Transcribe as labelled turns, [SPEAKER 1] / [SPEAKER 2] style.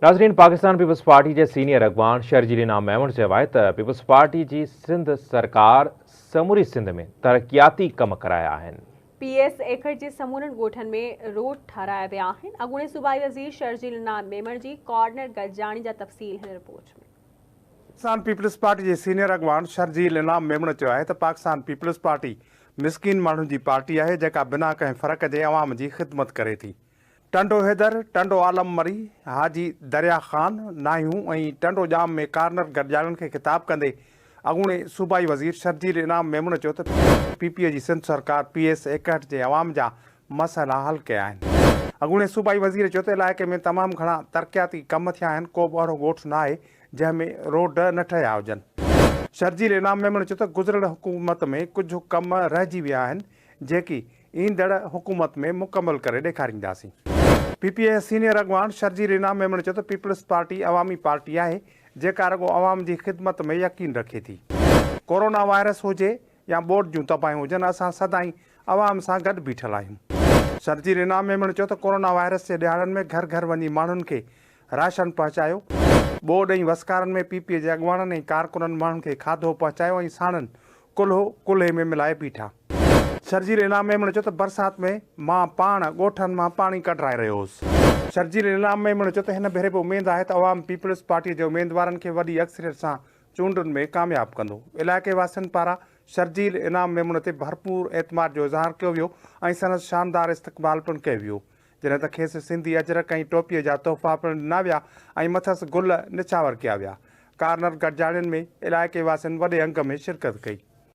[SPEAKER 1] नाज़रीन, Pakistan peoples party के senior अगवान Sharjeel इनाम मेमन चयो आहे त पीपल्स पार्टी की सिंध सरकार समूरी सिंध में तरक्याती कम कराया आहिनि।
[SPEAKER 2] PS एकड़ के समूरन गोठन में रोड ठाराया विया आहिनि। अॻूणे सूबाई वज़ीर शर्जील इनाम मेमन जी कॉर्नर गॾजाणी जा तफ़सील हिन रिपोर्ट में।
[SPEAKER 3] पाकिस्तान पीपल्स पार्टी के सीनियर अगवान शर्जील इनाम मेमन चयो आहे त पाकिस्तान पीपल्स पार्टी मिसकिन माण्हुनि जी पार्टी आहे जेका बिना कंहिं फ़र्क़ जे अवाम जी ख़िदमत करे थी। टंडो हैदर, टंडो आलम मरी, हाजी दरिया ख़ान, नाहियूं ऐं टंडो जाम में कार्नर गॾजाणियुनि खे ख़िताब कंदे अॻूणे सूबाई वज़ीर शर्जील इनाम मेमन चयो त PPA जी सिंध सरकार PS एकहठ जे अवाम जा मसइला हल कया आहिनि। अॻूणे सूबाई वज़ीर चयो त इलाइक़े में तमामु घणा तरक़ियाती कम थिया आहिनि। को बि अहिड़ो ॻोठ न आहे जंहिंमें रोड न ठहिया हुजनि। शर्जील इनाम मेमन चयो त गुज़िरियल हुकूमत में कुझु कम रहिजी विया आहिनि जेकी ईंदड़ हुकूमत में मुकमल करे ॾेखारींदासीं। PPA सीनियर अगवान शर्जील इनाम मेमन चयो त पीपल्स पार्टी अवामी पार्टी आहे जेका रुगो अवाम जी ख़िदमत में यकीन रखे थी। कोरोना वायरस हुजे या बोर्ड जूं तबाहियूं हुजनि, असां सदाईं अवाम सां गॾु बीठल आहियूं। शर्जील इनाम मेमन चयो त कोरोना वायरस जे ॾियारनि में घर घर वञी माण्हुनि खे राशन पहुचायो। बोर्ड ऐं वसकारनि में PPA जे अॻुवाणनि ऐं कारकुननि माण्हुनि खे खाधो पहुचायो ऐं साणनि कुल्हो कुल्हे में मिलाए बीठा। शर्जील इनाम मेमन चयो त बरसाति में मां पाण ॻोठनि मां पाणी कढाए रहियो हुउसि। शर्जील इनाम मेमन चयो त हिन भेरे बि उमेदु आहे त अवाम पीपल्स पार्टीअ जे उमेदवारनि खे वॾी अक्सरियत सां चूंडुनि में कामयाबु कंदो। इलाइक़े वासियुनि पारां शर्जील इनाम मेमन ते भरपूर एतमाद जो इज़हार कयो वियो ऐं संदसि शानदार इस्तक़बाल पिणु कयो वियो, जॾहिं त खेसि सिंधी अजरक ऐं टोपीअ जा तोहफ़ा पिणु ॾिना विया ऐं मथसि गुल निछावर कया विया। कार्नर गॾजाणियुनि में इलाइक़े वासियुनि वॾे अंग में शिरकत कई।